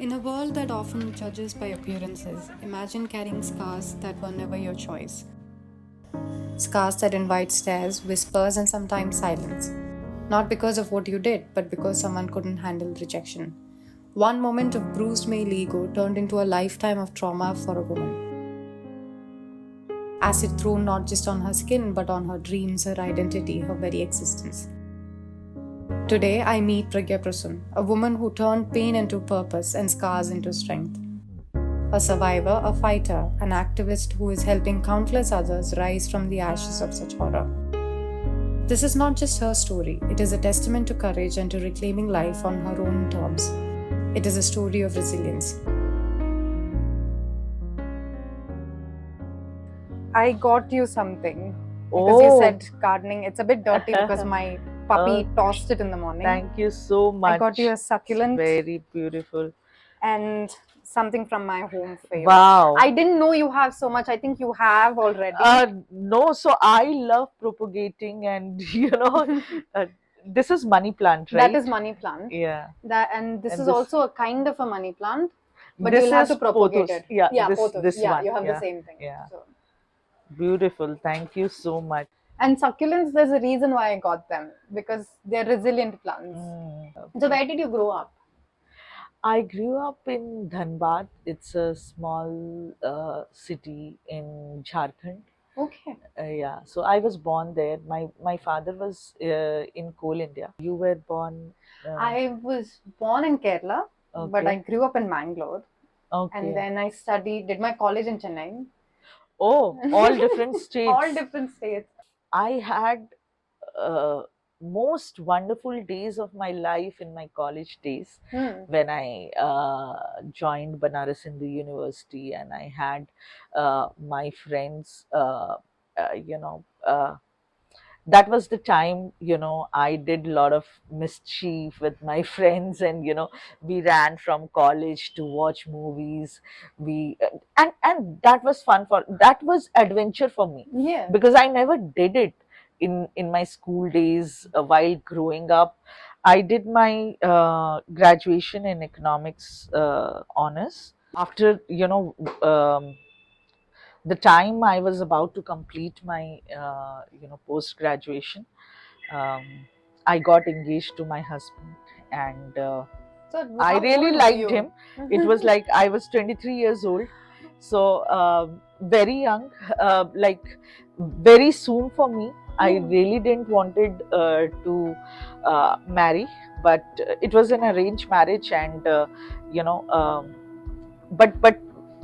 In a world that often judges by appearances, imagine carrying scars that were never your choice. Scars that invite stares, whispers, and sometimes silence. Not because of what you did, but because someone couldn't handle rejection. One moment of bruised male ego turned into a lifetime of trauma for a woman. Acid thrown not just on her skin, but on her dreams, her identity, her very existence. Today, I meet Pragya Prasun, a woman who turned pain into purpose and scars into strength. A survivor, a fighter, an activist who is helping countless others rise from the ashes of such horror. This is not just her story, it is a testament to courage and to reclaiming life on her own terms. It is a story of resilience. I got you something because you said gardening. It's a bit dirty because my puppy tossed it in the morning. Thank you so much. I got you a succulent. It's very beautiful. And something from my home for you. Wow. I didn't know you have so much. I think you have already. No, so I love propagating and this is money plant, right? That is money plant. Yeah. And this is also a kind of a money plant, but this you'll have is to propagate pothos. it. Yeah, pothos. this one. You have the same thing. Yeah. So. Beautiful. Thank you so much. And succulents, there's a reason why I got them, because they're resilient plants. So where did you grow up? I grew up in Dhanbad. It's a small city in Jharkhand. Okay. Yeah, so I was born there. My father was in Coal India. You were born. I was born in Kerala, but I grew up in Mangalore. Okay. And then I did my college in Chennai. Oh, all different states. All different states. I had most wonderful days of my life in my college days when I joined Banaras Hindu University, and I had my friends, that was the time, I did a lot of mischief with my friends, and, we ran from college to watch movies. And that was that was adventure for me. Yeah. Because I never did it in my school days while growing up. I did my graduation in economics honors. After, the time I was about to complete my, post graduation, I got engaged to my husband, and So I really liked him. It was like I was 23 years old, so very young, like very soon for me. I really didn't wanted to marry, but it was an arranged marriage, and but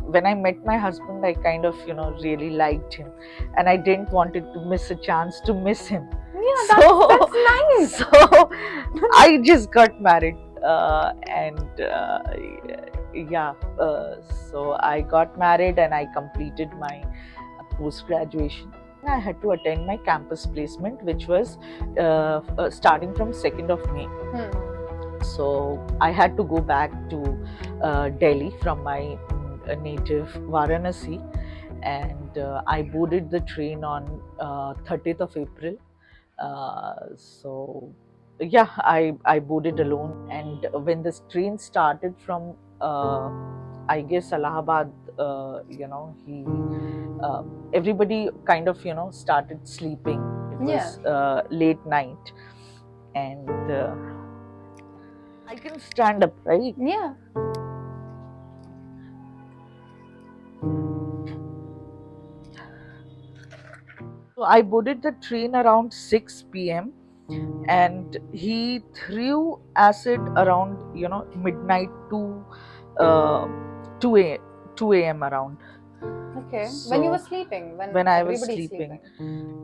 when I met my husband, I kind of really liked him, and I didn't wanted to miss a chance to miss him. Yeah, that's nice. So I just got married, so I got married and I completed my post graduation. I had to attend my campus placement, which was starting from 2nd of May. So I had to go back to Delhi from my native Varanasi, and I boarded the train on 30th of April. So yeah, I boarded alone, and when this train started from I guess Allahabad, everybody kind of started sleeping. It was late night, and I can stand up, right? Yeah. So I boarded the train around 6 p.m. and he threw acid around midnight to 2 a.m. around. Okay. So, when you were sleeping? When I was sleeping.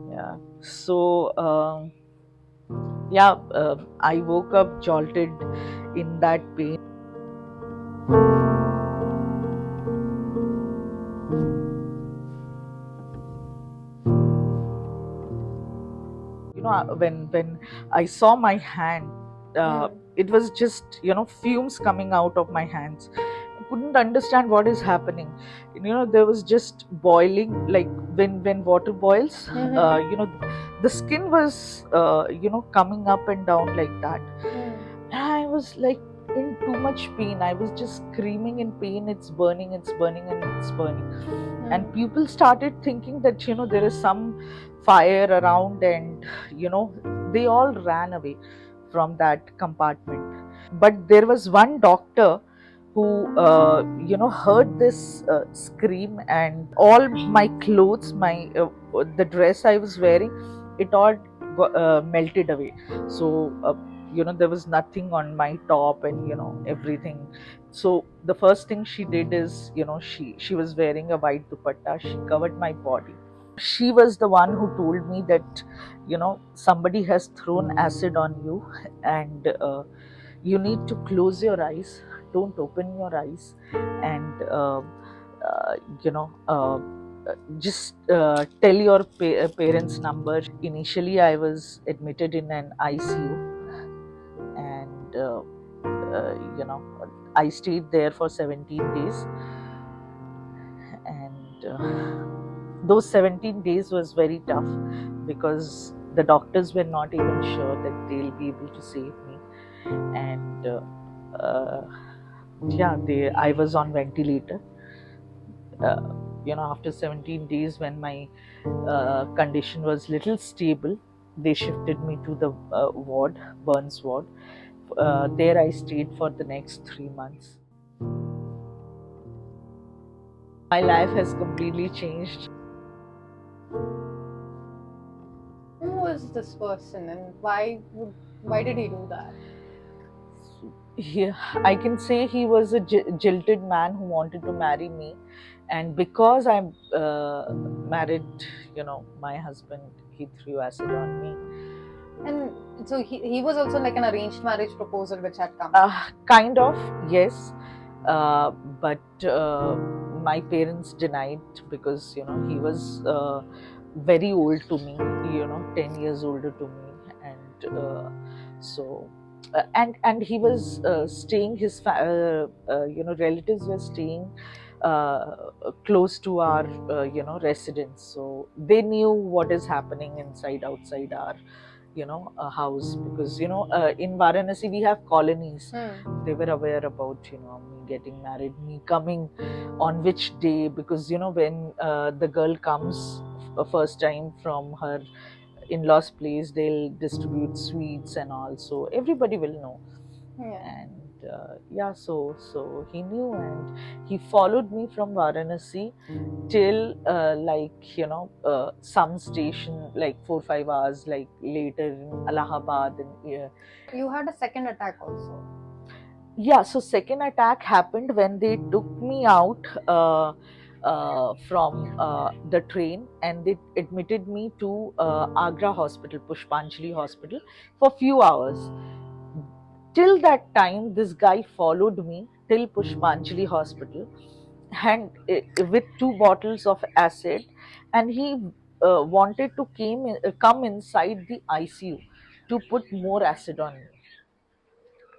Yeah. So I woke up jolted in that pain. When I saw my hand, it was just fumes coming out of my hands. I couldn't understand what is happening. There was just boiling, like when water boils. The skin was coming up and down like that. And I was like in too much pain. I was just screaming in pain, it's burning, it's burning, and it's burning. And people started thinking that, there is some fire around, and, they all ran away from that compartment. But there was one doctor who, heard this scream, and all my clothes, the dress I was wearing, it all melted away. So, there was nothing on my top, and, everything. So the first thing she did is, she was wearing a white dupatta. She covered my body. She was the one who told me that, somebody has thrown acid on you, and you need to close your eyes, don't open your eyes, and uh, you know uh, just tell your parents number. Initially I was admitted in an ICU, and I stayed there for 17 days, and those 17 days was very tough, because the doctors were not even sure that they'll be able to save me. And uh, yeah, I was on ventilator. After 17 days, when my condition was little stable, they shifted me to the ward, burns ward. There I stayed for the next 3 months. My life has completely changed. Who was this person, and why did he do that? I can say he was a jilted man who wanted to marry me, and because I'm married, my husband, he threw acid on me. And so he was also like an arranged marriage proposal which had come. Kind of, yes, but my parents denied, because he was very old to me, 10 years older to me, and so. And he was staying. His relatives were staying close to our residence, so they knew what is happening inside outside our a house, because in Varanasi we have colonies. They were aware about me getting married, me coming on which day, because when the girl comes first time from her in-laws place, they'll distribute sweets and all, so everybody will know. And so he knew, and he followed me from Varanasi till some station, like 4-5 hours like later in Allahabad. And you had a second attack also. So second attack happened when they took me out from the train, and they admitted me to Agra hospital, Pushpanjali hospital, for few hours. Till that time, this guy followed me till Pushpanjali hospital, and with 2 bottles of acid, and he wanted to come inside the ICU to put more acid on me.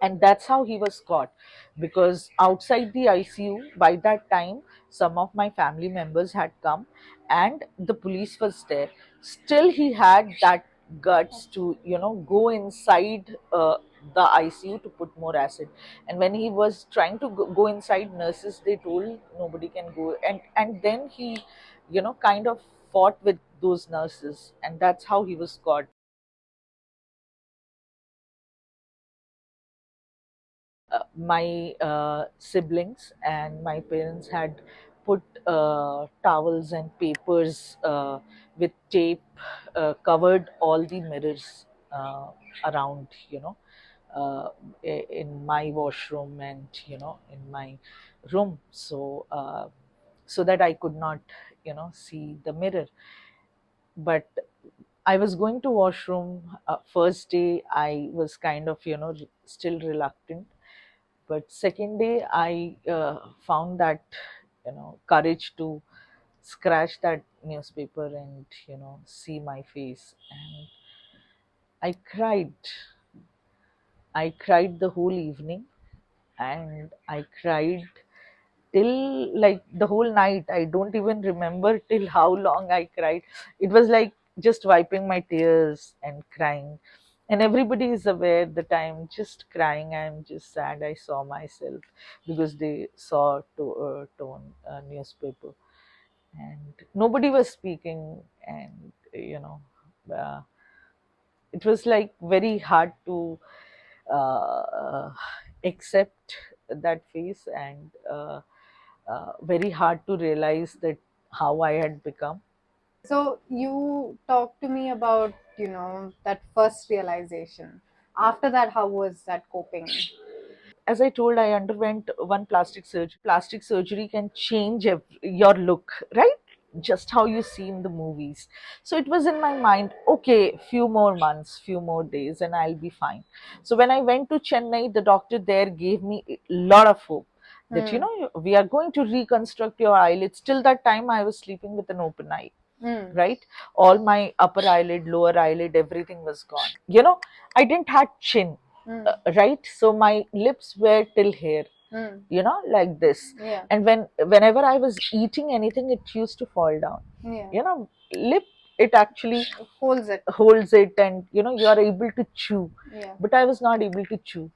And that's how he was caught, because outside the ICU by that time, some of my family members had come, and the police was there. Still he had that guts to go inside the ICU to put more acid. And when he was trying to go inside, nurses, they told nobody can go, and then he kind of fought with those nurses, and that's how he was caught. My siblings and my parents had put towels and papers with tape, covered all the mirrors around, uh, in my washroom, and in my room, so that I could not see the mirror. But I was going to washroom. First day I was kind of still reluctant, but second day I found that courage to scratch that newspaper and see my face, and I cried the whole evening, and I cried till like the whole night. I don't even remember till how long I cried. It was like just wiping my tears and crying. and everybody is aware that I'm just crying, I'm just sad. I saw myself because they saw tone newspaper, and nobody was speaking, and uh, it was like very hard to accept that face, and very hard to realize that how I had become. So you talk to me about, that first realization. After that, how was that coping? As I told, I underwent one plastic surgery. Plastic surgery can change your look, right? Just how you see in the movies. So it was in my mind, okay, few more months, few more days, and I'll be fine. So when I went to Chennai, the doctor there gave me a lot of hope that, Mm. we are going to reconstruct your eyelids. Till that time, I was sleeping with an open eye, Mm. right? All my upper eyelid, lower eyelid, everything was gone. I didn't have chin, Mm. right? So my lips were till here, Mm. like this. Yeah. And whenever I was eating anything, it used to fall down. Yeah. Lip, it actually holds it, and you are able to chew. Yeah. But I was not able to chew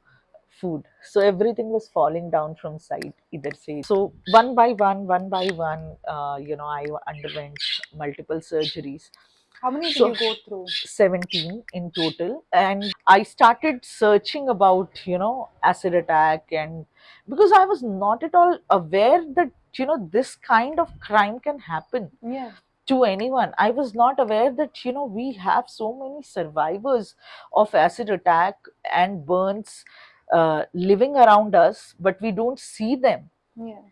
food, so everything was falling down from side, either side. So one by one, I underwent multiple surgeries. How many did So you go through? 17 in total. And I started searching about, acid attack, and because I was not at all aware that, this kind of crime can happen Yeah. to anyone. I was not aware that, we have so many survivors of acid attack and burns living around us, but we don't see them. Yeah.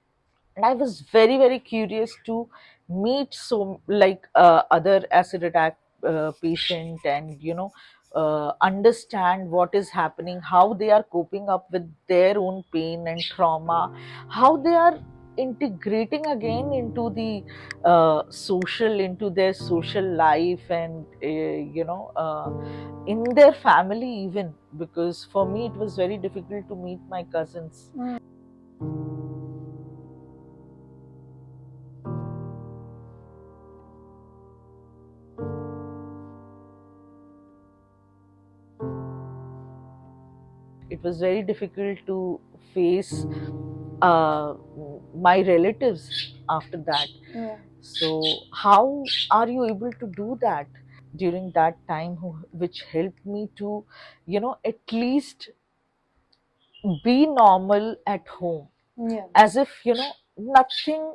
And I was very very curious to meet so like other acid attack patient, and understand what is happening, how they are coping up with their own pain and trauma, how they are integrating again into the social, into their social life, and in their family even, because for me it was very difficult to meet my cousins. Mm. It was very difficult to face uh, my relatives after that. Yeah. So, how are you able to do that during that time, which helped me to, at least be normal at home, Yeah. as if, nothing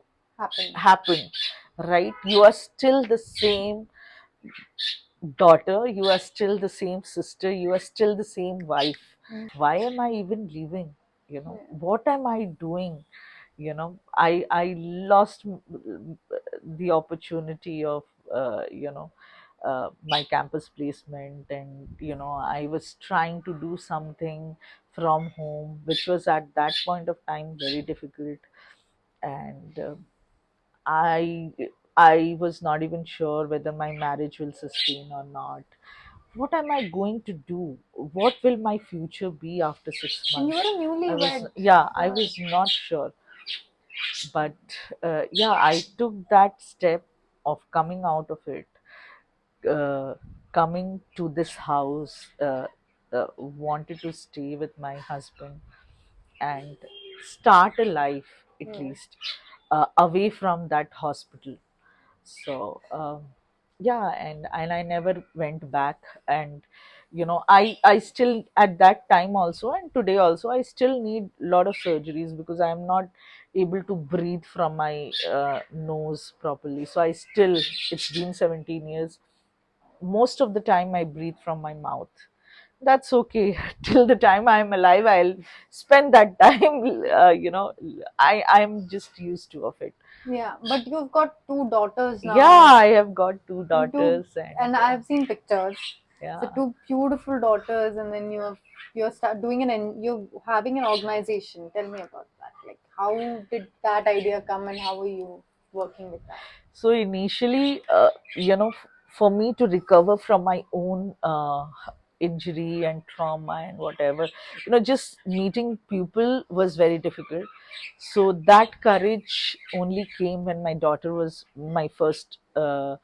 happened, right? You are still the same daughter, you are still the same sister, you are still the same wife. Why am I even living? What am I doing? I lost the opportunity of my campus placement, and I was trying to do something from home, which was at that point of time very difficult. And I I was not even sure whether my marriage will sustain or not. What am I going to do? What will my future be after 6 months? And you were newlywed. Yeah, I was not sure. But yeah, I took that step of coming out of it, uh, coming to this house, wanted to stay with my husband and start a life, at least away from that hospital. So yeah, and I never went back. And I still, at that time also and today also, I still need a lot of surgeries because I am not able to breathe from my nose properly. So I still, it's been 17 years, most of the time I breathe from my mouth. That's okay. Till the time I'm alive, I'll spend that time. I'm just used to of it. Yeah, but you've got two daughters now. Yeah, I have got two daughters, And I've seen pictures. yeah. So two beautiful daughters, and then you're start doing you're having an organization. Tell me about that. Like, how did that idea come, and how are you working with that? So initially, for me to recover from my own injury and trauma and whatever, just meeting people was very difficult. So that courage only came when my daughter was my first elder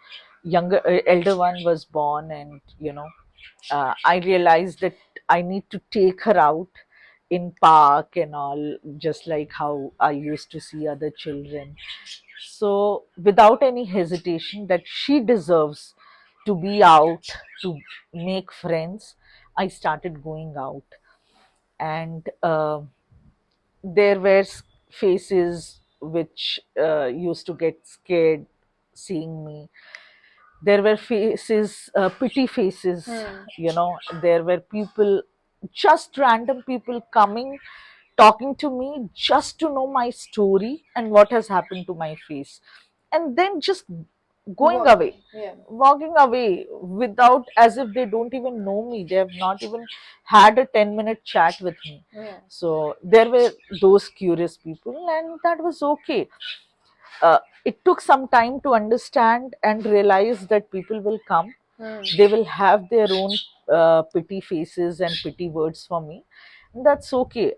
one was born, and I realized that I need to take her out in park and all, just like how I used to see other children. So without any hesitation that she deserves to be out, to make friends, I started going out. And there were faces which used to get scared seeing me. There were faces, pity faces, there were people, just random people coming, talking to me just to know my story and what has happened to my face, and then just going away, walking away without, as if they don't even know me, they have not even had a 10-minute chat with me. So there were those curious people, and that was okay. It took some time to understand and realize that people will come. They will have their own pity faces and pity words for me. And that's okay.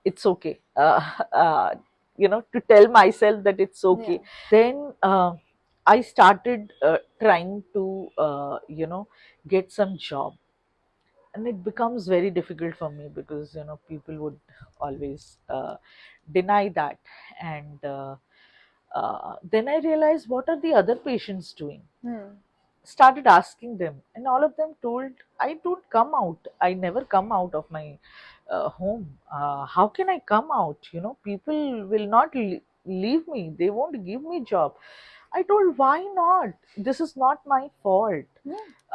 It's okay. To tell myself that it's okay. Then I started trying to, get some job. And it becomes very difficult for me because, people would always deny that. And then I realized, what are the other patients doing? Started asking them, and all of them told, I don't come out. I never come out of my home. How can I come out? People will not leave me. They won't give me job. I told, why not? This is not my fault.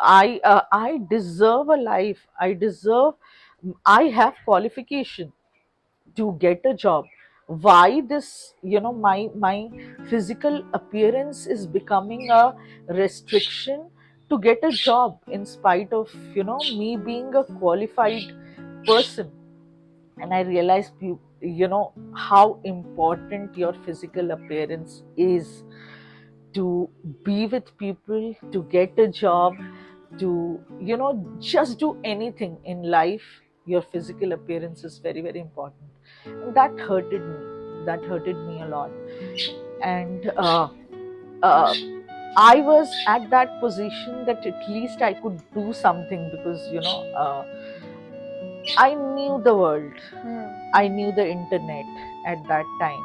I deserve a life. I deserve. I have qualification to get a job. Why this, my physical appearance is becoming a restriction to get a job, in spite of, me being a qualified person. And I realized, how important your physical appearance is to be with people, to get a job, to, just do anything in life. Your physical appearance is very, very important. And that hurted me. That hurted me a lot. And uh, I was at that position that at least I could do something, because, I knew the world. I knew the internet at that time.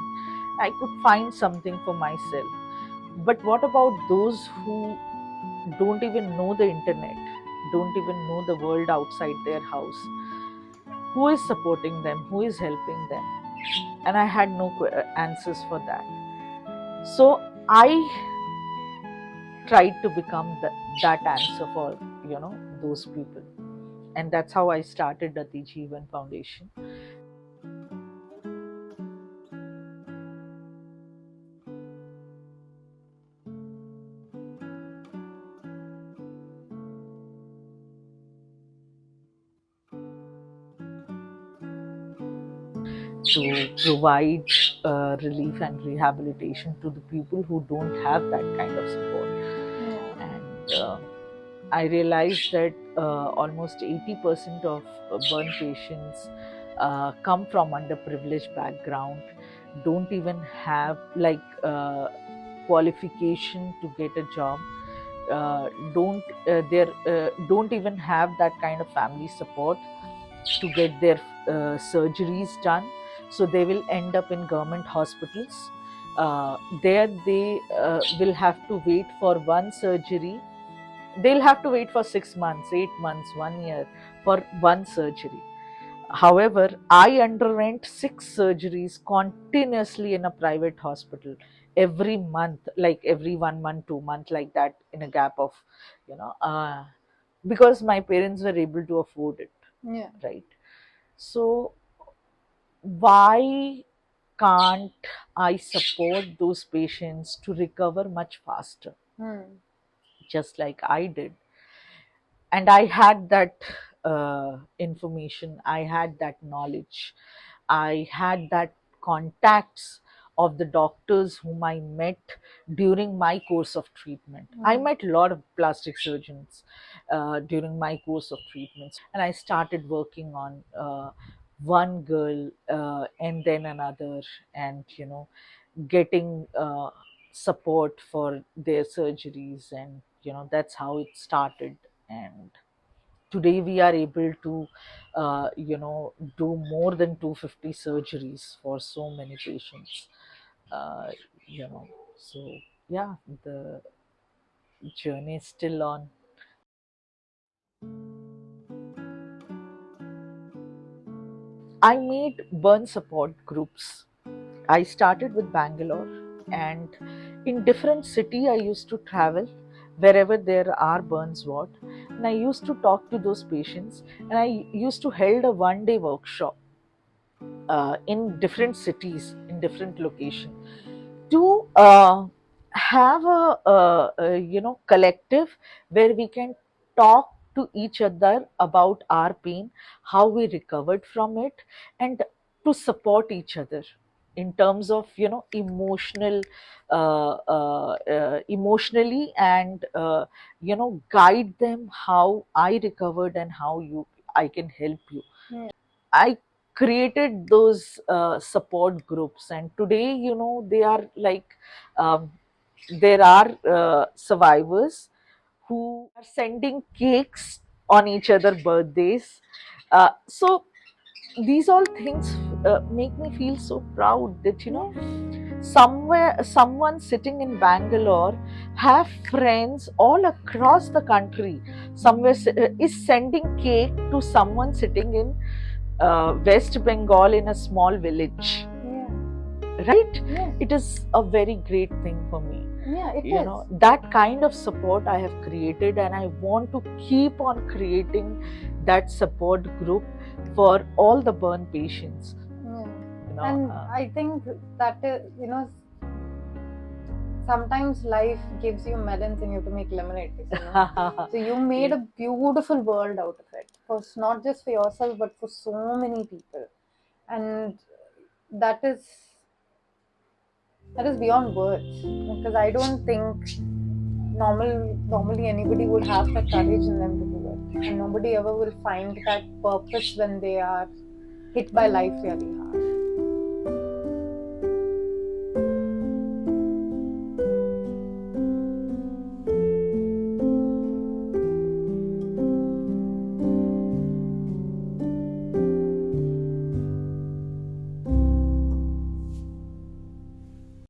I could find something for myself. But what about those who don't even know the internet, don't even know the world outside their house? Who is supporting them? Who is helping them? And I had no answers for that. So I tried to become that answer for, those people. And that's how I started the Atijeevan Foundation. To provide relief and rehabilitation to the people who don't have that kind of support. And I realized that almost 80% of burn patients come from underprivileged background, don't even have qualification to get a job, don't even have that kind of family support to get their surgeries done. So they will end up in government hospitals. There they will have to wait for one surgery. They'll have to wait for 6 months, 8 months, 1 year for one surgery. However, I underwent 6 surgeries continuously in a private hospital every month, like every 1 month, 2 months, like that, in a gap of, because my parents were able to afford it. Right. So why can't I support those patients to recover much faster, just like I did? And I had that information, I had that knowledge, I had that contacts of the doctors whom I met during my course of treatment. I met a lot of plastic surgeons during my course of treatments, and I started working on one girl and then another, and getting support for their surgeries, and that's how it started. And Today we are able to do more than 250 surgeries for so many patients. uh, so yeah, the journey is still on. I made burn support groups. I started with Bangalore, and in different city I used to travel wherever there are burns ward, and I used to talk to those patients, and I used to held a 1 day workshop in different cities, in different location, to have a collective where we can talk to each other about our pain, how we recovered from it, and to support each other in terms of emotional emotionally, and guide them how I recovered and how I can help you. I created those support groups, and today, they are like, um, there are survivors who are sending cakes on each other birthdays. So these all things make me feel so proud that somewhere someone sitting in Bangalore have friends all across the country, somewhere is sending cake to someone sitting in West Bengal in a small village. Yeah. Right? Yeah. It is a very great thing for me. Yeah, it is. That kind of support I have created, and I want to keep on creating that support group for all the burn patients. Yeah. And I think that sometimes life gives you melons and you have to make lemonade. So you made a beautiful world out of it, not just for yourself but for so many people, and that is beyond words, because I don't think normally anybody would have that courage in them to do it, and nobody ever will find that purpose when they are hit by life really hard.